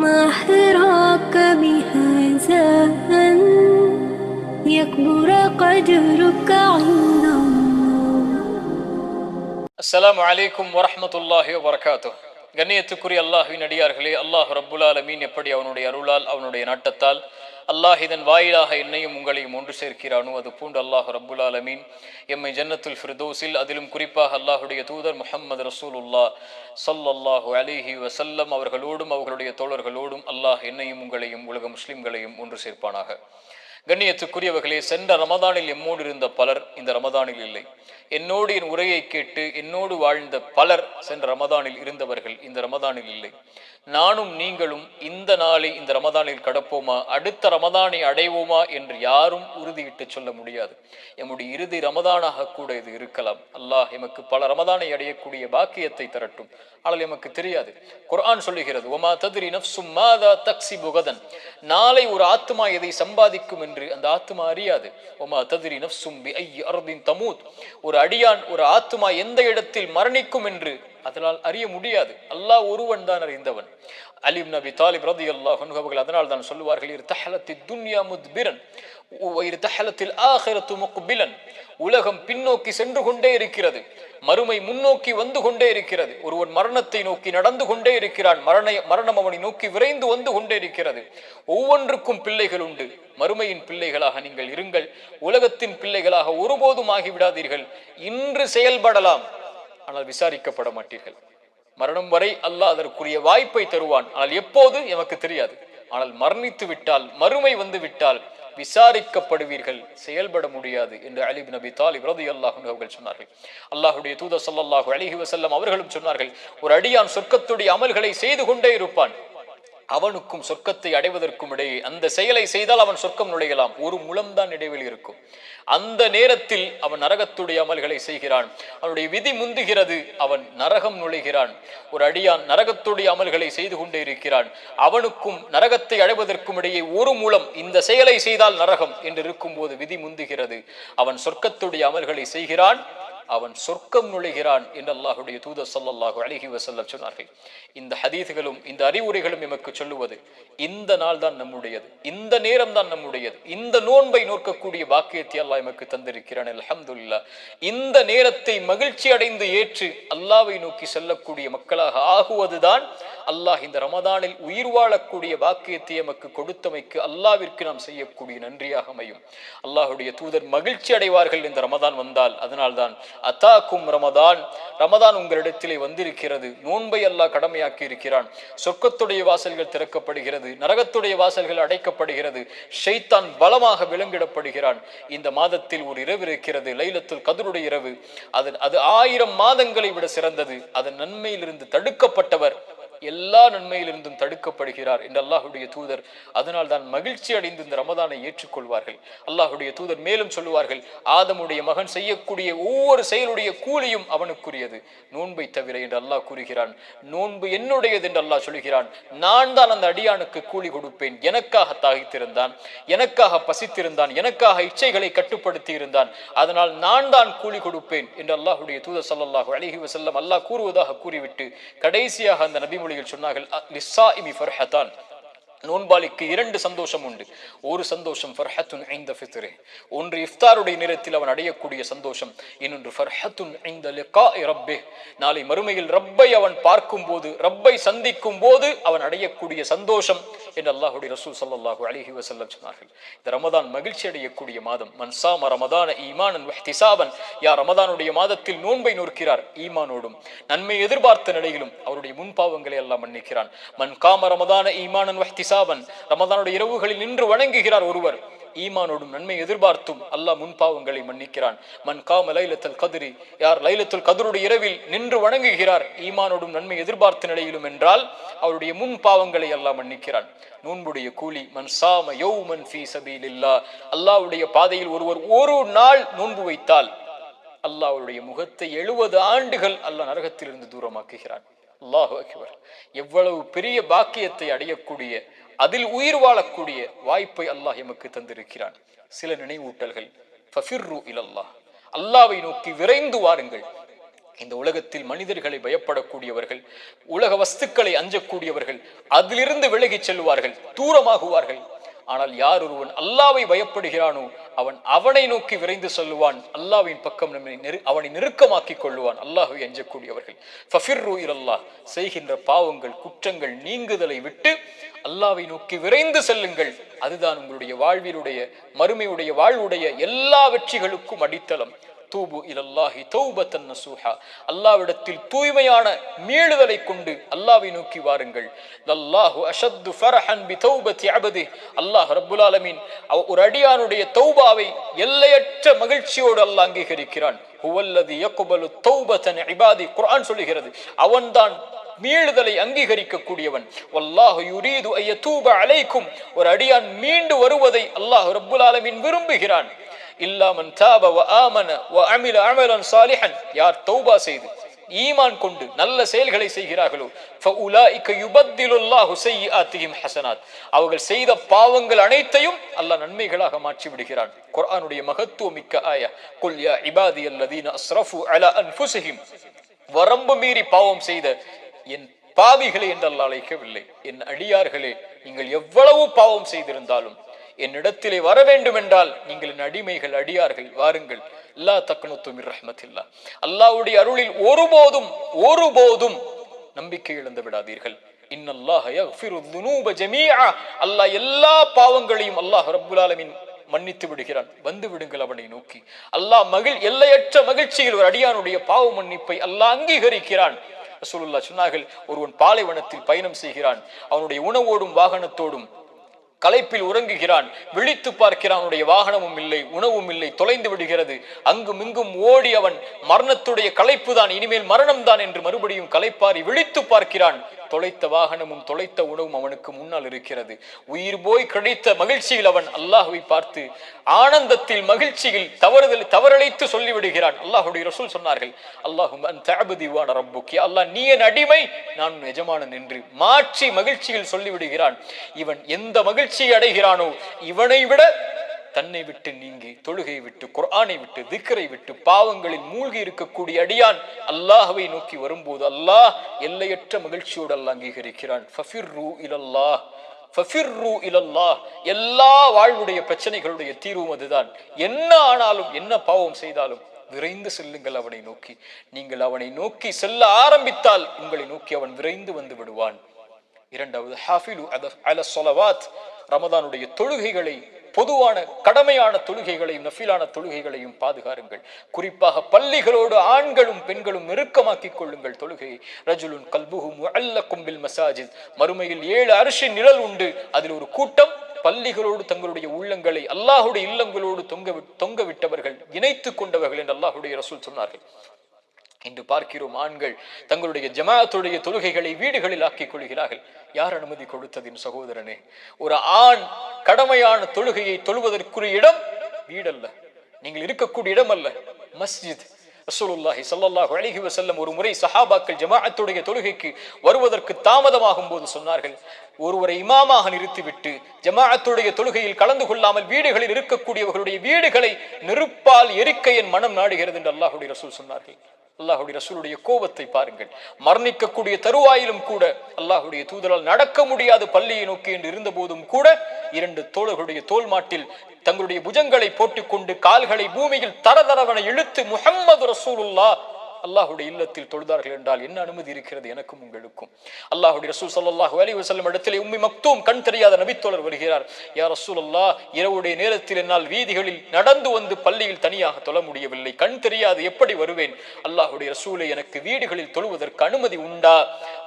ما حراك بهذا أن يكبر قدرك عند الله. அஸ்ஸலாமு அலைக்கும் வரஹ்மத்துல்லாஹி வபரகாத்துஹ். கண்ணியத்துக்குரிய அல்லாஹ்வின் அடியார்களே, அல்லாஹ் ரப்புல் ஆலமீன் எப்படி அவனுடைய அருளால் அவனுடைய நாட்டத்தால் அல்லாஹ் இதன் வாயிலாக என்னையும் உங்களையும் ஒன்று சேர்க்கிறானோ அது பூண்டு அல்லாஹ் ரப்புல் ஆலமீன் எம்மை ஜன்னத்துல் ஃபிர்தௌஸில், அதிலும் குறிப்பாக அல்லாஹுடைய தூதர் முஹம்மது ரசூலுல்லாஹ் ஸல்லல்லாஹு அலைஹி வஸல்லம் அவர்களோடும் அவர்களுடைய தோழர்களோடும் அல்லாஹ் என்னையும் உங்களையும் உலக முஸ்லிம்களையும் ஒன்று சேர்ப்பானாக. கண்ணியத்துக்குரியவர்களே, சென்ற ரமதானில் எம்மோடு இருந்த பலர் இந்த ரமதானில் இல்லை. என்னோடு என் உரையை கேட்டு என்னோடு வாழ்ந்த பலர் சென்ற ரமதானில் இருந்தவர்கள் இந்த ரமதானில் இல்லை. நானும் நீங்களும் இந்த நாளை இந்த ரமதானில் கடப்போமா, அடுத்த ரமதானை அடைவோமா என்று யாரும் உறுதியிட்டு சொல்ல முடியாது. எம்முடைய இறுதி ரமதானாக கூட இது இருக்கலாம். அல்லாஹ் எமக்கு பல ரமதானை அடையக்கூடிய பாக்கியத்தை தரட்டும். ஆனால் எமக்கு தெரியாது. குர்ஆன் சொல்லுகிறது, ஒமா தத்ரி நஃப்சும் மாதா தக்ஸிபு கதன், நாளை ஒரு ஆத்மா எதை சம்பாதிக்கும் என்று அந்த ஆத்மா அறியாது. ஒமா தத்ரி நஃப்சும் பிஐயி அர்தின் தமூத், ஒரு அடியான் ஒரு ஆத்மா எந்த இடத்தில் மரணிக்கும் என்று அதனால் அறிய முடியாது. அல்லாஹ் ஒருவன் தான் அறிந்தவன். அலி இப்னு அபி தாலிப் ரலியல்லாஹு அன்ஹு அவர்கள் அதனால் தான் சொல்லுவார்கள், இர்தஹலத்தித் துன்யா முத்பிரன் வ இர்தஹலத்தில் ஆகிரத்து முக்பிலன், உலகம் பின்னோக்கி சென்று கொண்டே இருக்கிறது, மறுமை முன்னோக்கி வந்து கொண்டே இருக்கிறது. ஒருவன் மரணத்தை நோக்கி நடந்து கொண்டே இருக்கிறான், மரணம் அவனை நோக்கி விரைந்து வந்து கொண்டே இருக்கிறது. ஒவ்வொன்றுக்கும் பிள்ளைகள் உண்டு. மறுமையின் பிள்ளைகளாக நீங்கள் இருங்கள், உலகத்தின் பிள்ளைகளாக ஒருபோதும் ஆகிவிடாதீர்கள். இன்று செயல்படலாம், ஆனால் விசாரிக்கப்பட மாட்டீர்கள். மரணம் வரை அல்லாஹ் அதற்குரிய வாய்ப்பை தருவான், ஆனால் எப்போது எமக்கு தெரியாது. ஆனால் மரணித்து விட்டால், மறுமை வந்து விட்டால் விசாரிக்கப்படுவீர்கள், செயல்பட முடியாது என்று அலி இப்னு அபி தாலிப் ரலியல்லாஹு அன்ஹு அவர்கள் சொன்னார்கள். அல்லாஹ்வுடைய தூதர் ஸல்லல்லாஹு அலைஹி வஸல்லம் அவர்களும் சொன்னார்கள், ஒரு அடியான் சொர்க்கத்துடைய அமல்களை செய்து கொண்டே இருப்பான், அவனுக்கும் சொர்க்கத்தை அடைவதற்கும் இடையே அந்த செயலை செய்தால் அவன் சொர்க்கம் நுழையலாம், ஒரு முழம்தான் இடைவெளி இருக்கும். அந்த நேரத்தில் அவன் நரகத்துடைய அமல்களை செய்கிறான், அவனுடைய விதி முந்துகிறது, அவன் நரகம் நுழைகிறான். ஒரு அடியான் நரகத்துடைய அமல்களை செய்து கொண்டே இருக்கிறான், அவனுக்கும் நரகத்தை அடைவதற்கும் இடையே ஒரு முழம், இந்த செயலை செய்தால் நரகம் என்று இருக்கும் போது விதி முந்துகிறது, அவன் சொர்க்கத்துடைய அமல்களை செய்கிறான், அவன் சொர்க்கம் நுழைகிறான் என்று அல்லாஹுடைய தூதர் ஸல்லல்லாஹு அலைஹி வஸல்லம் சொன்னார்கள். இந்த ஹதீஸ்களும் இந்த அறிவுரைகளும் எமக்கு சொல்லுவது, இந்த நாள் தான் நம்முடையது, இந்த நேரம் தான் நம்முடையது, இந்த நோன்பை நோக்கக்கூடிய பாக்கியத்தை அல்லாஹ் எமக்கு தந்திருக்கிறான். அல்ஹம்துலில்லாஹ். இந்த நேரத்தை மகிழ்ச்சி அடைந்து ஏற்று அல்லாஹ்வை நோக்கி செல்லக்கூடிய மக்களாக ஆகுவதுதான் அல்லாஹ் இந்த ரமதானில் உயிர் வாழக்கூடிய பாக்கியத்தை எமக்கு கொடுத்தமைக்கு அல்லாஹ்விற்கு நாம் செய்யக்கூடிய நன்றியாக அமையும். அல்லாஹுடைய தூதர் மகிழ்ச்சி அடைவார்கள் இந்த ரமதான் வந்தால். அதனால்தான் அத்தாக்கும் ரமதான், ரமதான் உங்களிடத்திலே வந்திருக்கிறது, நோன்பை அல்லாஹ் கடமையாக்கி இருக்கிறான், சொர்க்கத்துடைய வாசல்கள் திறக்கப்படுகிறது, நரகத்துடைய வாசல்கள் அடைக்கப்படுகிறது, ஷைத்தான் பலமாக விலங்கிடப்படுகிறான். இந்த மாதத்தில் ஒரு இரவு இருக்கிறது, லைலத்துல் கத்ருடைய இரவு. அது 1000 மாதங்களை விட சிறந்தது. அதன் நன்மையிலிருந்து தடுக்கப்பட்டவர் எல்லா நன்மையிலிருந்தும் தடுக்கப்படுகிறார் என்று அல்லாஹுடைய தூதர் அதனால் தான் மகிழ்ச்சி அடைந்து இந்த ரமதானை ஏற்றுக்கொள்வார்கள். அல்லாஹுடைய தூதர் மேலும் சொல்லுவார்கள், ஆதமுடைய மகன் செய்யக்கூடிய ஒவ்வொரு செயலுடைய கூலியும் அவனுக்குரியது, நோன்பை தவிர என்று அல்லாஹ் கூறுகிறான். நோன்பு என்னுடையது என்று அல்லாஹ் சொல்கிறான். நான் தான் அந்த அடியானுக்கு கூலி கொடுப்பேன். எனக்காக தாகித்திருந்தான், எனக்காக பசித்திருந்தான், எனக்காக இச்சைகளை கட்டுப்படுத்தி இருந்தான், அதனால் நான் தான் கூலி கொடுப்பேன் என்று அல்லாஹுடைய தூதர் ஸல்லல்லாஹு அலைஹி வஸல்லம் அல்லாஹ் கூறுவதாக கூறிவிட்டு கடைசியாக அந்த நபி சொன்னார்கள், லிஸ்ஸாயிமி ஃபர்ஹதான், நோன்பாளிக்கு 2 சந்தோஷம் உண்டு. ஒரு சந்தோஷம் ஃபர்ஹத்துன் இன்த ஃபித்ரி, ஒன்று இஃப்தாருடைய நேரத்தில் அவன் அடையக்கூடிய சந்தோஷம், இன்னொன்று ஃபர்ஹத்துன் இன்த லிகாஇ ரப்பிஹ், நாளை மறுமையில் ரப்பை அவன் பார்க்கும் போது, ரப்பை சந்திக்கும் போது அவன் அடையக்கூடிய சந்தோஷம் என்று அல்லாஹ்வுடைய ரசூல் ஸல்லல்லாஹு அலைஹி வஸல்லம் சொன்னார்கள். இந்த ரமதான் மகிழ்ச்சி அடையக்கூடிய மாதம். மன் ஸாம ரமதான ஈமானன் வஹ்திசாபன், யார் ரமதானுடைய மாதத்தில் நோன்பை நோக்கிறார் ஈமானோடும் நன்மை எதிர்பார்த்த நிலையிலும் அவருடைய முன்பாவங்களை எல்லாம் மன்னிக்கிறான். மன் காம ரமதான ஈமானன் வஹ்திசாபன், ரமதானுடைய இரவுகளில் நின்று வணங்குகிறார் ஒருவர் ஈமானோடும் நன்மை எதிர்பார்த்தும் அல்லாஹ் முன்பாவங்களை மன்னிக்கிறான். மன் காம லைலத்துல் கத்ரி, யார் லைலத்துல் கத்ருடைய இரவில் நின்று வணங்குகிறார் ஈமானோடும் நன்மை எதிர்பார்த்த நிலையிலும் என்றால் அவருடைய முன்பாவங்களை அல்லாஹ் மன்னிக்கிறான். நோன்புடைய கூலி, மன் சாம யௌமன் ஃபீ சபீலில்லாஹ், அல்லாஹ்வுடைய பாதையில் ஒருவர் ஒரு நாள் நோன்பு வைத்தால் அல்லாஹ் அவருடைய முகத்தை 70 ஆண்டுகள் அல்லாஹ் நரகத்திலிருந்து தூரமாக்குகிறான். அல்லாஹு அக்பர். எவ்வளவு பெரிய பாக்கியத்தை அடையக்கூடிய, அதில் உயிர் வாழக்கூடிய வாய்ப்பை அல்லாஹ் எமக்கு தந்திருக்கிறான். சில நினைவூட்டல்கள், ஃபஃபிர்ரு இலல்லாஹ், அல்லாஹ்வை நோக்கி விரைந்து வாருங்கள். இந்த உலகத்தில் மனிதர்களை பயப்படக்கூடியவர்கள், உலக வஸ்துக்களை அஞ்சக்கூடியவர்கள் அதிலிருந்து விலகி செல்வார்கள், தூரமாகுவார்கள். ஆனால் யார் ஒருவன் அல்லாவை பயப்படுகிறானோ அவனை நோக்கி விரைந்து செல்லுவான், அல்லாவின் பக்கம் அவனை நெருக்கமாக்கி கொள்ளுவான். அல்லாஹ்வை அஞ்சக்கூடியவர்கள் ஃபஃபிர்ரு இலல்லாஹ், செய்கின்ற பாவங்கள் குற்றங்கள் நீங்குதலை விட்டு அல்லாவை நோக்கி விரைந்து செல்லுங்கள். அதுதான் உங்களுடைய வாழ்விலுடைய மறுமையுடைய வாழ்வுடைய எல்லா வெற்றிகளுக்கும் அடித்தளம். தூபு இலல்லாஹி தௌபத்தன் நசூஹா, அல்லாஹ்விடத்தில் தூய்மையான மீளுதலை கொண்டு அல்லாஹ்வை நோக்கி வாருங்கள். லல்லாஹு அஷத்து ஃபரஹன் பி தௌபத்தி அபதி, அல்லாஹ் ரப்புல் ஆலமீன் ஒரு அடியானுடைய தௌபாவை எல்லையற்ற மகிழ்ச்சியோடு அல்லாஹ் அங்கீகரிக்கிறான். ஹுவல்லதி யக்பலு தௌபத்தன் இபாதி, குர்ஆன் சொல்லுகிறது அவன்தான் மீளுதலை அங்கீகரிக்க கூடியவன். வல்லாஹு யுரீது அய்யதூப அலைக்கும், ஒரு அடியான் மீண்டு வருவதை அல்லாஹ் ரப்புல் ஆலமீன் விரும்புகிறான். இல்லா மன் தாப வ ஆமன வ அமில அமலன் சாலிஹன், யார் தௌபா செய்து ஈமான் கொண்டு நல்ல செயல்களை செய்கிறார்களோ ஃபஉலாயிக யுபத்திலுல்லாஹு ஸய்யிஆத்திஹிம் ஹஸனாத், அவர்கள் செய்த பாவங்கள் அனைத்தையும் அல்லாஹ் நன்மைகளாக மாற்றி விடுகிறான். குர்ஆனுடைய மகத்துவமிக்க ஆயா, குல் யா இபாதியல்லதீன அஸ்ரஃபு அலா அன்ஃபுஸிஹிம், வரம்பு மீறி பாவம் செய்த என் பாவிகளை என்று அல்லாஹ் அழைக்கவில்லை. என் அடியார்களே, நீங்கள் எவ்வளவு பாவம் செய்திருந்தாலும் என்னிடத்திலே வர வேண்டும் என்றால் நீங்கள் என் அடிமைகள், அடியார்கள், வாருங்கள். லா தக்னுது மிர் ரஹ்மத்தில்லாஹ், அல்லாஹ்வுடைய அருளில் ஒருபோதும் நம்பிக்கை இழந்து விடாதீர்கள். இன்னல்லாஹ யக்ஃபிரு ذுனூப ஜமீஆ, அல்லாஹ் எல்லா பாவங்களையும் அல்லாஹ் ரப்புல் ஆலமீன் மன்னித்து விடுகிறான். வந்து விடுங்கள் அவனை நோக்கி. அல்லாஹ் எல்லையற்ற மகிழ்ச்சியில் ஒரு அடியானுடைய பாவ மன்னிப்பை அல்லாஹ் அங்கீகரிக்கிறான். ரசூலுல்லாஹ் சொன்னார்கள், ஒருவன் பாலைவனத்தில் பயணம் செய்கிறான், அவனுடைய உணவோடும் வாகனத்தோடும் களைப்பில் உறங்குகிறான், விழித்து பார்க்கிறான், அவனுடைய வாகனமும் இல்லை, உணவும் இல்லை, தொலைந்து விடுகிறது. அங்கும் இங்கும் ஓடி அவன் மரணத்துடைய களைப்பு தான், இனிமேல் மரணம் தான் என்று மறுபடியும் களைப்பாரி விழித்து பார்க்கிறான். தொலைத்த வாகனமும் தொலைத்த உணவும் அவனுக்கு முன்னால் இருக்கிறது. உயிர் போய் கிடைத்த மகிழ்ச்சியில் அவன் அல்லாஹ்வை பார்த்து ஆனந்தத்தில் மகிழ்ச்சியில் தவறழைத்து சொல்லிவிடுகிறான். அல்லாஹ்வுடைய ரசூல் சொன்னார்கள், அல்லாஹும்ம அன்த அப்தி வ அன ரப்புக், யா அல்லாஹ் நீ என் அடிமை, நான் எஜமானன் என்று மாற்றி மகிழ்ச்சியில் சொல்லிவிடுகிறான். இவன் எந்த மகிழ்ச்சியை அடைகிறானோ இவனை விட தன்னை விட்டு நீங்கி தொழுகை விட்டு குர்ஆனை விட்டு திக்ரை விட்டு பாவங்களில் மூழ்கி இருக்கக்கூடிய அடியான் அல்லாஹ்வை நோக்கி வரும்போது அல்லாஹ் எல்லையற்ற மகிழ்ச்சியோடு அல்லாஹ் அங்கீகரிக்கிறான். ஃபஃபிர்ரு இலல்லாஹ், ஃபஃபிர்ரு இலல்லாஹ், எல்லா வாழ்வுடைய பிரச்சனைகளுடைய தீர்வும் அதுதான். என்ன ஆனாலும் என்ன பாவம் செய்தாலும் விரைந்து செல்லுங்கள் அவனை நோக்கி. நீங்கள் அவனை நோக்கி செல்ல ஆரம்பித்தால் உங்களை நோக்கி அவன் விரைந்து வந்து விடுவான். இரண்டாவது, ஹாஃபிலு அல ஸலவாத், ரமதானுடைய தொழுகைகளை, பொதுவான கடமையான தொழுகைகளையும் நஃபிலான தொழுகைகளையும் பாதுகாருங்கள். குறிப்பாக பள்ளிகளோடு ஆண்களும் பெண்களும் நெருக்கமாக்கிக் கொள்ளுங்கள் தொழுகையை. ரஜுலுன் கல்புஹு முஅல்லகும் பில் மசாஜித், மறுமையில் 7 அர்ஷின் நிழல் உண்டு. அதில் ஒரு கூட்டம் பள்ளிகளோடு தங்களுடைய உள்ளங்களை அல்லாஹ்வுடைய இல்லங்களோடு தொங்க விட்டவர்கள், இணைத்து கொண்டவர்கள் என்று அல்லாஹ்வுடைய ரசூல் சொன்னார்கள். இன்று பார்க்கிறோம், ஆண்கள் தங்களுடைய ஜமாஅத்துடைய தொழுகைகளை வீடுகளில் ஆக்கிக் கொள்கிறார்கள். யார் அனுமதி கொடுத்ததின் சகோதரனே? ஒரு ஆண் கடமையான தொழுகையை தொழுவதற்குரிய இடம் வீடல்ல, நீங்கள் இருக்கக்கூடிய இடம் அல்ல, மஸ்ஜித். ரசூலுல்லாஹி ஸல்லல்லாஹு அலைஹி வஸல்லம் ஒரு முறை சஹாபாக்கள் ஜமாஅத்துடைய தொழுகைக்கு வருவதற்கு தாமதமாகும் போது சொன்னார்கள், ஒருவரை இமாமாக நிறுத்திவிட்டு ஜமாஅத்துடைய தொழுகையில் கலந்து கொள்ளாமல் வீடுகளில் இருக்கக்கூடியவர்களுடைய வீடுகளை நெருப்பால் எரிக்க என் மனம் நாடுகிறது என்று அல்லாஹ்வுடைய ரசூல் சொன்னார்கள். அல்லாஹ்வுடைய ரசூலுடைய கோபத்தை பாருங்கள். மரணிக்கக்கூடிய தருவாயிலும் கூட அல்லாஹ்வுடைய தூதரால் நடக்க முடியாது பள்ளியை நோக்கி என்று இருந்த போதும் கூட 2 தோழர்களுடைய தோல் மாட்டில் தங்களுடைய புஜங்களை போட்டுக்கொண்டு கால்களை பூமியில் தரதரவன இழுத்து முஹம்மது ரசூலுல்லாஹ் அல்லாஹ்வுடைய இல்லத்தில் தொழுதார்கள் என்றால் என்ன அனுமதி இருக்கிறது எனக்கும் உங்களுக்கும்? அல்லாஹ்வுடைய ரசூல் ஸல்லல்லாஹு அலைஹி வஸல்லம் இடத்திலே உம்மி மக்தூம், கண் தெரியாத நபித்தோழர் வருகிறார். யா ரசூலல்லாஹ், இரவுடைய நேரத்தில் என்னால் வீதிகளில் நடந்து வந்து பள்ளியில் தனியாக தொழ முடியவில்லை, கண் தெரியாது, எப்படி வருவேன்? அல்லாஹ்வுடைய ரசூலை, எனக்கு வீடுகளில் தொழுவதற்கு அனுமதி உண்டா?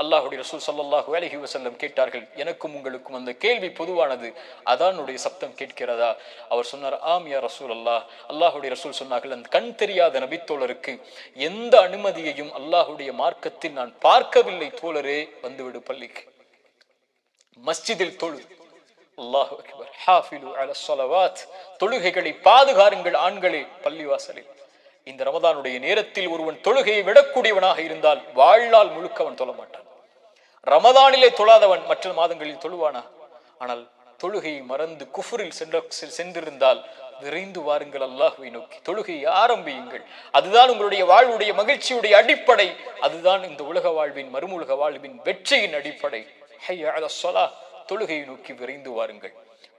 அல்லாஹ்வுடைய ரசூல் ஸல்லல்லாஹு அலைஹி வஸல்லம் கேட்டார்கள். எனக்கும் உங்களுக்கும் அந்த கேள்வி பொதுவானது, அதானுடைய சப்தம் கேட்கிறதா? அவர் சொன்னார், ஆம் யா ரசூலல்லாஹ். அல்லாஹ்வுடைய ரசூல் சொன்னார்கள், அந்த கண் தெரியாத நபித்தோழருக்கு எந்த அனுமதியையும் அல்லாஹ்வுடைய மார்க்கத்தில் நான் பார்க்கவில்லை தோழரே, வந்துவிடு பள்ளிக்கு, மஸ்ஜிதில் தொழு. அல்லாஹு அக்பர். ஹாஃபிலு அல ஸலவாத், தொழுகைகளை பாதுகாருங்கள் ஆண்களே பள்ளிவாசலில். இந்த ரமதானுடைய நேரத்தில் ஒருவன் தொழுகையை விடக்கூடியவனாக இருந்தால் வாழ்நாள் முழுக்க அவன் தொழ மாட்டான். ரமதானிலே தொழாதவன் மற்ற மாதங்களில் தொழுவானா? ஆனால் தொழுகையை மறந்து குஃப்ரில் சென்றிருந்தால் விரைந்து வாருங்கள் அல்லாஹ்வை நோக்கி, தொழுகையை ஆரம்பியுங்கள். அதுதான் உங்களுடைய வாழ்வுடைய மகிழ்ச்சியுடைய அடிப்படை. அதுதான் இந்த உலக வாழ்வின் மறுமுலக வாழ்வின் வெற்றியின் அடிப்படை. ஹய்ய அலஸ் ஸலாஹ், தொழுகையை நோக்கி விரைந்து வாருங்கள்.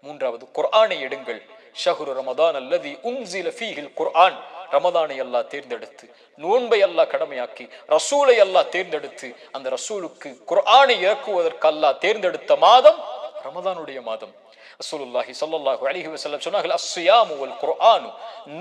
மூன்றாவது, குர்ஆனை எடுங்கள். ஷஹ்ரு ரமதான் அல்லதி உன்ஸில ஃபீஹில் குர்ஆன். ரமதானை அல்லாஹ் தேர்ந்தெடுத்து, நோன்பை அல்லாஹ் கடமையாக்கி, ரசூலை அல்லாஹ் தேர்ந்தெடுத்து, அந்த ரசூலுக்கு குர்ஆனை இறக்குவதற்கு அல்லாஹ் தேர்ந்தெடுத்த மாதம் ரமதானுடைய மாதம். ரசூலுல்லாஹி ஸல்லல்லாஹு அலைஹி வஸல்லம் சொன்னார்கள், அஸ்ஸியாமு வல் குர்ஆனு,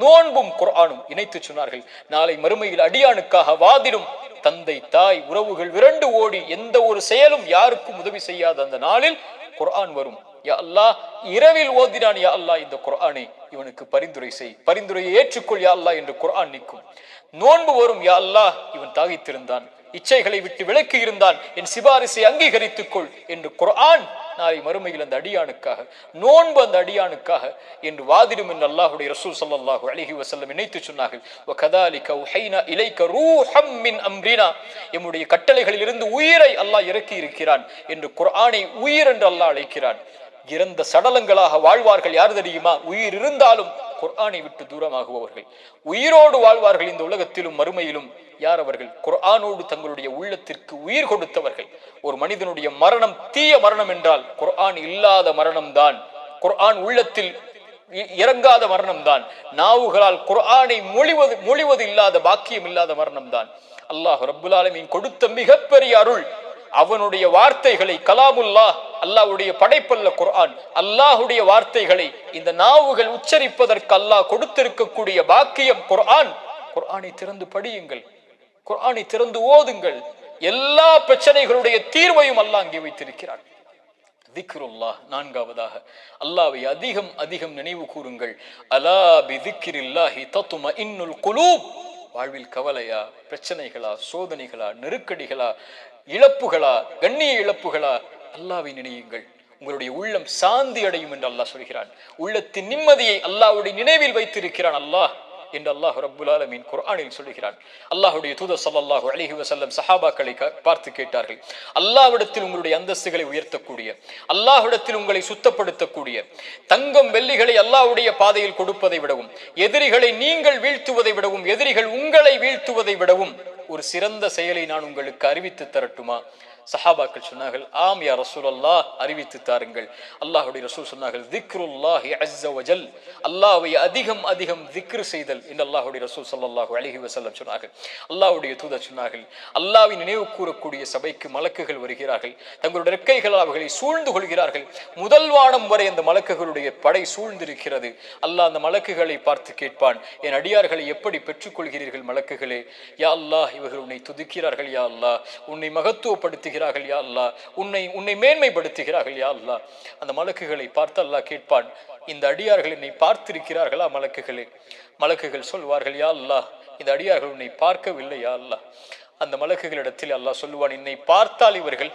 நோன்பும் குர்ஆனும் இணைத்து சொன்னார்கள். நாளை மறுமையில் அடியானுக்காக வாதிடும் தந்தை தாய் உறவுகள் விரண்டு ஓடி எந்த ஒரு செயலும் யாருக்கும் உதவி செய்யாத அந்த நாளில் குர்ஆன் வரும். யா அல்லாஹ், இரவில் ஓதினான் யா அல்லாஹ் இந்த குர்ஆனை, இவனுக்கு பரிந்துரை செய், பரிந்துரையை ஏற்றுக்கொள் யா அல்லாஹ் என்று குர்ஆன் நிற்கும். நோன்பு வரும், யா அல்லாஹ் இவன் தாகித்திருந்தான், இச்சைகளை விட்டு விலக்கி இருந்தான், என் சிபாரிசை அங்கீகரித்துக் கொள் என்று குர்ஆன் நாளை மறுமையில் அந்த அடியானுக்காக, நோன்பு அந்த அடியானுக்காக என்று வாதிடும் என்று அல்லாஹ்வுடைய ரசூல் ஸல்லல்லாஹு அலைஹி வஸல்லம் இணைத்து சொன்னார்கள். வகதாலிக உஹைனா இலைக ரூஹம் மின் அம்ரினா, எம்முடைய கட்டளைகளில் இருந்து உயிரை அல்லாஹ் இறக்கி இருக்கிறான் என்று குர்ஆனை உயிர் என்று அல்லாஹ் அழைக்கிறான். இறந்த சடலங்களாக வாழ்வார்கள் யார் தெரியுமா? உயிர் இருந்தாலும் குர்ஆனை விட்டு தூரமாகுபவர்கள். உயிரோடு வாழ்வார்கள் இந்த உலகத்திலும் மறுமையிலும். யார் அவர்கள்? குர்ஆனோடு தங்களுடைய உள்ளத்திற்கு உயிர் கொடுத்தவர்கள். ஒரு மனிதனுடைய மரணம் தீய மரணம் என்றால் குர்ஆன் இல்லாத மரணம் தான், குர்ஆன் உள்ளத்தில் இறங்காத மரணம் தான், நாவுகளால் குர்ஆனை மொழிவது இல்லாத பாக்கியம் இல்லாத மரணம் தான். அல்லாஹ் ரப்புல் ஆலமீன் கொடுத்த மிகப்பெரிய அருள். அவனுடைய வார்த்தைகளை, கலாமுல்லாஹ், அல்லாஹ்வுடைய படைப்பல்ல குர்ஆன், அல்லாஹ்வுடைய வார்த்தைகளை இந்த நாவுகள் உச்சரிப்பதற்கு அல்லாஹ் கொடுத்திருக்கக்கூடிய பாக்கியம் குர்ஆன். குர்ஆனை திறந்து படியுங்கள், குர்ஆனை திறந்து ஓதுங்கள். எல்லா பிரச்சனைகளுடைய தீர்வையும் அல்லாஹ் அங்கே வைத்திருக்கிறான். திக்ருல்லாஹ். நான்காவதாக, அல்லாஹ்வை அதிகம் அதிகம் நினைவு கூறுங்கள். அலா பிதிக்ரில்லாஹி தத்மஇன்னுல் குலூப். வாழ்வில் கவலையா, பிரச்சனைகளா, சோதனைகளா, நெருக்கடிகளா, இழப்புகளா, கண்ணிய இழப்புகளா, அல்லாஹ்வை நினையுங்கள், உங்களுடைய உள்ளம் சாந்தி அடையும் என்று அல்லாஹ் சொல்கிறான். உள்ளத்தின் நிம்மதியை அல்லாஹ்வுடைய நினைவில் வைத்திருக்கிறான் அல்லாஹ் என்று அல்லாஹ் ரப்புல் ஆலமீன் குர்ஆனில் சொல்கிறான். அல்லாஹ்வுடைய தூதர் ஸல்லல்லாஹு அலைஹி வஸல்லம் சஹாபாக்களை பார்த்து கேட்டார்கள், அல்லாஹ்விடத்தில் உங்களுடைய அந்தஸ்துகளை உயர்த்தக்கூடிய, அல்லாஹ்விடத்தில் உங்களை சுத்தப்படுத்தக்கூடிய, தங்கம் வெள்ளிகளை அல்லாஹ்வுடைய பாதையில் கொடுப்பதை விடவும், எதிரிகளை நீங்கள் வீழ்த்துவதை விடவும், எதிரிகள் உங்களை வீழ்த்துவதை விடவும் ஒரு சிறந்த செயலை நான் உங்களுக்கு அறிவித்து தரட்டுமா? சஹாபாக்கள் சொன்னார்கள், ஆம் யா ரசூலல்லாஹ், அறிவித்து தாருங்கள். அல்லாஹ்வுடைய ரசூல் சொன்னார்கள், திக்ருல்லாஹி அஸ்ஸ வஜல், அல்லாஹ்வை அதிகம் அதிகம் திக்ர் செய்தல் என்று அல்லாஹ்வுடைய ரசூல் ஸல்லல்லாஹு அலைஹி வஸல்லம் சொன்னார்கள். அல்லாஹ்வுடைய தூதர் சொன்னார்கள், அல்லாஹ்வை நினைவு கூறக்கூடிய சபைக்கு மலக்குகள் வருகிறார்கள், தங்களுடைய ரெக்கைகளால் அவர்களை சூழ்ந்து கொள்கிறார்கள். முதல் வானம் வரை அந்த மலக்குகளுடைய படை சூழ்ந்திருக்கிறது. அல்லாஹ் அந்த மலக்குகளை பார்த்து கேட்பான், என் அடியார்களை எப்படி பெற்றுக்கொள்கிறீர்கள் மலக்குகளே? யா அல்லாஹ், இவர்கள் உன்னை துதிக்கிறார்கள் யா அல்லாஹ், உன்னை மகத்துவப்படுத்தி யா அல்லாஹ், உன்னை மேன்மைப்படுத்துகிறார்கள் யா அல்லாஹ். அந்த மலக்குகளை பார்த்து அல்லாஹ் கேட்பான், இந்த அடியார்கள் என்னை பார்த்திருக்கிறார்களா மலக்குகளே? மலக்குகள் சொல்வார்கள், யா அல்லாஹ், இந்த அடியார்கள் உன்னை பார்க்கவில்லை யா அல்லாஹ். அந்த மலக்குகளிடத்தில் அல்லாஹ் சொல்லுவான், என்னை பார்த்தால் இவர்கள்,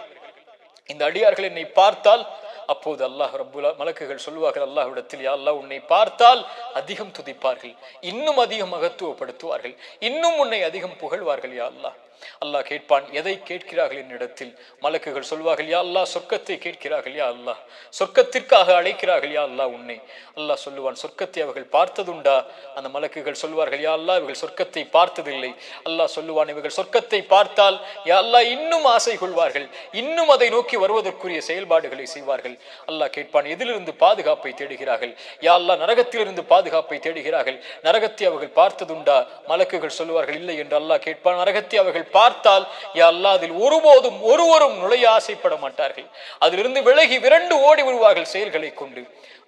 இந்த அடியார்கள் என்னை பார்த்தால், அப்போது அல்லாஹ் ரப்புல் மலக்குகள் சொல்லுவார்கள் அல்லாஹ்விடத்தில், யா அல்லாஹ், உன்னை பார்த்தால் அதிகம் துதிப்பார்கள், இன்னும் அதிகம் மகத்துவப்படுத்துவார்கள், இன்னும் உன்னை அதிகம் புகழ்வார்கள் யா அல்லாஹ். அல்லாஹ் கேட்பான், எதை கேட்கிறார்கள் என்னிடத்தில்? மலக்குகள் சொல்வார்கள், யா அல்லாஹ், சொர்க்கத்தை கேட்கிறார்கள் யா அல்லாஹ், சொர்க்கத்திற்காக அழைக்கிறார்கள் யா அல்லாஹ் உன்னை. அல்லாஹ் சொல்லுவான், சொர்க்கத்தை அவர்கள் பார்த்ததுண்டா? அந்த மலக்குகள் சொல்வார்கள், யா அல்லாஹ், இவர்கள் சொர்க்கத்தை பார்த்ததில்லை. அல்லாஹ் சொல்லுவான், இவர்கள் சொர்க்கத்தை பார்த்தால் யா அல்லாஹ் இன்னும் ஆசை கொள்வார்கள், இன்னும் அதை நோக்கி வருவதற்குரிய செயல்பாடுகளை செய்வார்கள். அல்லாஹ் கேட்பான், எதிலிருந்து பாதுகாப்பை தேடுகிறார்கள்? யா அல்லாஹ், நரகத்திலிருந்து பாதுகாப்பை தேடுகிறார்கள், நரகத்தை அவர்கள் பார்த்ததுண்டா? மலக்குகள் சொல்லுவார்கள், இல்லை என்று அல்லாஹ் கேட்பான், நரகத்தை அவர்கள் பார்த்தால் யா அல்லாஹ், அதில் ஒருபோதும் ஒருவரும் நுழைய ஆசைப்பட மாட்டார்கள், அதிலிருந்து விலகி விரண்டு ஓடி விடுவார்கள் செயல்களை கொண்டு.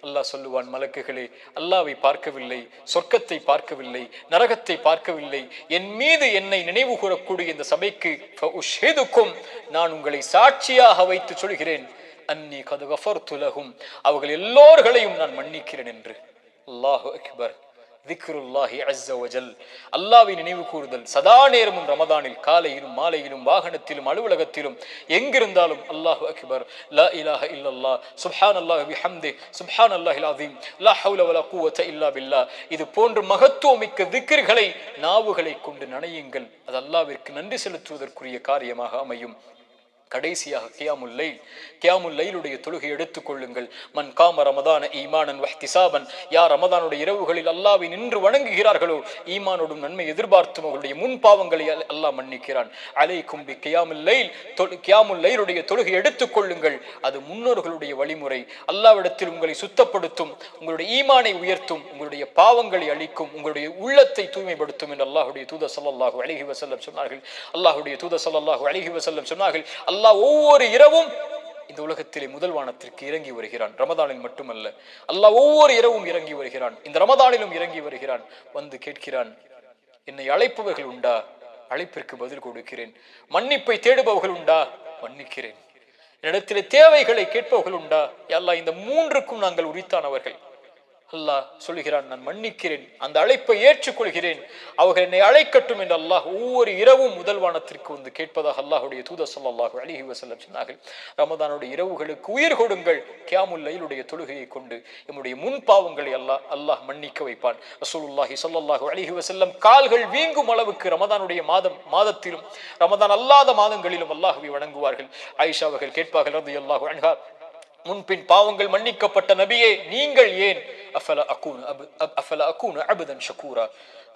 அல்லாஹ் சொல்லுவான், மலக்குகளே, அல்லாஹ்வை பார்க்கவில்லை, சொர்க்கத்தை பார்க்கவில்லை, நரகத்தை பார்க்கவில்லை, என் மீது என்னை நினைவு கூறக்கூடிய இந்த சபைக்கு நான் உங்களை சாட்சியாக வைத்து சொல்கிறேன், அன்னி கத் கஃபர்து லஹும், அவர்கள் எல்லோர்களையும் நான் மன்னிக்கிறேன் என்று. அல்லாஹு அக்பர். திக்ருல்லாஹி அஸ்ஸ வஜல், அல்லாஹ்வை நினைவு கூறுதல். சதா நேரமும் ரமதானில் காலையிலும் மாலையிலும் வாகனத்திலும் அலுவலகத்திலும் எங்கிருந்தாலும் அல்லாஹு அக்பர், லா இலாஹ இல்லல்லாஹ், சுப்ஹானல்லாஹி பிஹம்தி, சுப்ஹானல்லாஹில் அஸீம், லா ஹவ்ல வலா குவத இல்லா பில்லாஹ், இது போன்ற மகத்துவமிக்க திக்ர்களை நாவுகளை கொண்டு நனையுங்கள். அது அல்லாஹ்விற்கு நன்றி செலுத்துவதற்குரிய காரியமாக அமையும். கடைசியாக கியாமுல் லைலுடைய தொழுகை எடுத்துக் கொள்ளுங்கள். மன் காம ரமதான ஈமானன் வஹ்திசாபன், யார் ரமதானுடைய இரவுகளில் அல்லாஹ்வை நின்று வணங்குகிறார்களோ ஈமானோடும் நன்மை எதிர்பார்த்தும் அவர்களுடைய முன் பாவங்களை அல்லாஹ் மன்னிக்கிறான். அலைக்கும் பி கியாமுல் லைல், கியாமுல் லைலுடைய தொழுகை எடுத்துக் கொள்ளுங்கள். அது முன்னோர்களுடைய வழிமுறை. அல்லாஹ்விடத்தில் உங்களை சுத்தப்படுத்தும், உங்களுடைய ஈமானை உயர்த்தும், உங்களுடைய பாவங்களை அழிக்கும், உங்களுடைய உள்ளத்தை தூய்மைப்படுத்தும் என்று அல்லாஹ்வுடைய தூதர் ஸல்லல்லாஹு அலைஹி வஸல்லம் சொன்னார்கள். அல்லாஹ்வுடைய தூதர் ஸல்லல்லாஹு அலைஹி வஸல்லம் சொன்னார்கள், அல்லாஹ் ஒவ்வொரு இரவும் இந்த உலகத்திலே முதல் வானத்திற்கு இறங்கி வருகிறான். ரமதானில் மட்டுமல்ல, அல்லாஹ் ஒவ்வொரு இரவும் இறங்கி வருகிறான். இந்த ரமதானிலும் இறங்கி வருகிறான். வந்து கேட்கிறான், என்னை அழைப்பவர்கள் உண்டா? அழைப்பிற்கு பதில் கொடுக்கிறேன். மன்னிப்பை தேடுபவர்கள் உண்டா? மன்னிக்கிறேன். என்னிடத்திலே தேவைகளை கேட்பவர்கள் உண்டா? அல்லாஹ் இந்த மூன்றுக்கும் நாங்கள் உரித்தானவர்கள். அல்லாஹ் சொல்லுகிறான், நான் மன்னிக்கிறேன், அந்த அழைப்பை ஏற்றுக்கொள்கிறேன், அவர்கள் என்னை அழைக்கட்டும் என்று அல்லாஹ் ஒவ்வொரு இரவும் முதல் வானத்திற்கு வந்து கேட்பதாக அல்லாஹ்வுடைய தூதர் ஸல்லல்லாஹு அலைஹி வஸல்லம் சொன்னார்கள். ரமதானுடைய இரவுகளுக்கு உயிர் கொடுங்கள். கியாமுல் லைலுடைய தொழுகையை கொண்டு நம்முடைய முன் பாவங்களை அல்லாஹ் மன்னிக்க வைப்பான். ரசூலுல்லாஹி ஸல்லல்லாஹு அலைஹி வஸல்லம் கால்கள் வீங்கும் அளவுக்கு ரமதானுடைய மாதத்திலும் ரமதான் அல்லாத மாதங்களிலும் அல்லாஹ்வை வணங்குவார்கள். ஆயிஷா அவர்கள் கேட்பார்கள் ரலியல்லாஹு அன்ஹா, முன்பின் பாவங்கள் மன்னிக்கப்பட்ட நபியே, நீங்கள் ஏன் அஃபல அகூன அபதன் ஷகூரா,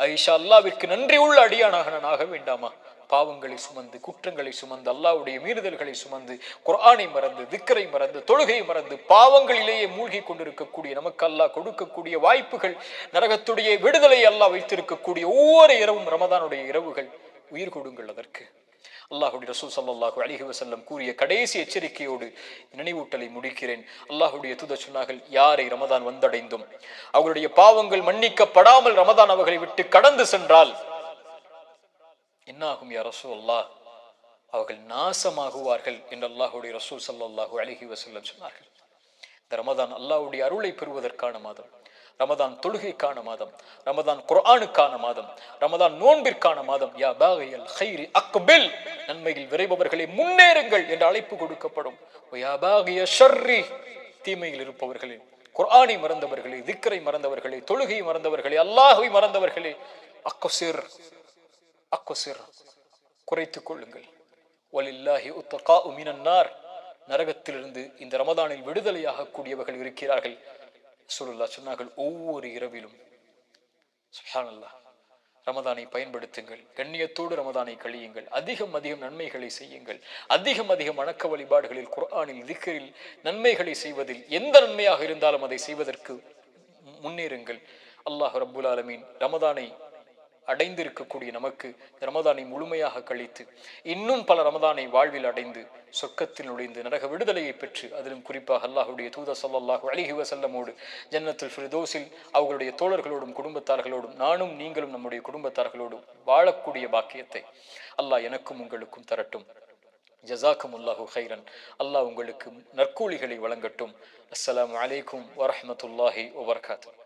ஆயிஷா அல்லாஹ்விற்கு நன்றி உள்ள அடியானாக நான் ஆக வேண்டாமா? பாவங்களை சுமந்து, குற்றங்களை சுமந்து, அல்லாஹ்வுடைய மீறுதல்களை சுமந்து, குர்ஆனை மறந்து, திக்ரை மறந்து, தொழுகை மறந்து, பாவங்களிலேயே மூழ்கி கொண்டிருக்கக்கூடிய நமக்கு அல்லாஹ் கொடுக்கக்கூடிய வாய்ப்புகள், நரகத்துடைய விடுதலை அல்லாஹ் வைத்திருக்கக்கூடிய ஒவ்வொரு இரவும் ரமதானுடைய இரவுகள். உயிர் கொடுங்கள் அதற்கு. அல்லாஹ்வுடைய ரசூல் ஸல்லல்லாஹு அலைஹி வஸல்லம் கூறிய கடைசி எச்சரிக்கையோடு நினைவூட்டலை முடிக்கிறேன். அல்லாஹ்வுடைய தூதர் சொன்னார்கள், யாரை ரமதான் வந்தடைந்தும் அவர்களுடைய பாவங்கள் மன்னிக்கப்படாமல் ரமதான் அவர்களை விட்டு கடந்து சென்றால் என்னாகும் யா ரசூலல்லாஹ்? அவர்கள் நாசமாகுவார்கள் என்று அல்லாஹ்வுடைய ரசூல் ஸல்லல்லாஹு அலைஹி வஸல்லம் சொன்னார்கள். இந்த ரமதான் அல்லாஹ்வுடைய அருளை பெறுவதற்கான மாதம், ரமதான் தொழுகைக்கான மாதம், ரமதான் குர்ஆனுக்கான மாதம், ரமதான் நோன்பிற்கான மாதம். யா பாகியல் கைரி அக்பில், நன்மையில் விரைபவர்களே முன்னேறுங்கள் என்று அழைப்பு கொடுக்கப்படும். யா பாகிய ஷர்ரி, தீமையில் இருப்பவர்களே, குர்ஆனை மறந்தவர்களே, திக்ரை மறந்தவர்களே, தொழுகை மறந்தவர்களே, அல்லாஹ்வை மறந்தவர்களே, அக்ஸிர் குறைத்துக் கொள்ளுங்கள். வலில்லாஹி உத்தகாஉ மினன் நார், நரகத்திலிருந்து இந்த ரமதானில் விடுதலையாக கூடியவர்கள் இருக்கிறார்கள். ரசூலுல்லாஹ் சொன்னார்கள், ஒவ்வொரு இரவிலும் சுப்ஹானல்லாஹ் ரமதானை பயன்படுத்துங்கள். கண்ணியத்தோடு ரமதானை கழியுங்கள். அதிகம் நன்மைகளை செய்யுங்கள். அதிகம் வணக்க வழிபாடுகளில், குர்ஆனில், திக்ரில் நன்மைகளை செய்வதில், எந்த நன்மையாக இருந்தாலும் அதை செய்வதற்கு முன்னேறுங்கள். அல்லாஹ் ரப்புல் ஆலமீன் ரமதானை அடைந்திருக்கக்கூடிய நமக்கு ரமதானை முழுமையாக கழித்து இன்னும் பல ரமதானை வாழ்வில் அடைந்து சொர்க்கத்தில் நுழைந்து நரக விடுதலையை பெற்று, அதிலும் குறிப்பாக அல்லாஹ்வுடைய தூதர் ஸல்லல்லாஹு அலைஹி வஸல்லமோடு ஜன்னத்துல் ஃபிர்தௌஸில் அவர்களுடைய தோழர்களோடும் குடும்பத்தார்களோடும் நானும் நீங்களும் நம்முடைய குடும்பத்தார்களோடும் வாழக்கூடிய பாக்கியத்தை அல்லாஹ் எனக்கும் உங்களுக்கும் தரட்டும். ஜஸாக்குமுல்லாஹு கைரன். அல்லாஹ் உங்களுக்கு நற்கூலிகளை வழங்கட்டும். அஸ்ஸலாமு அலைக்கும் வரஹ்மத்துல்லாஹி வபரகாத்துஹு.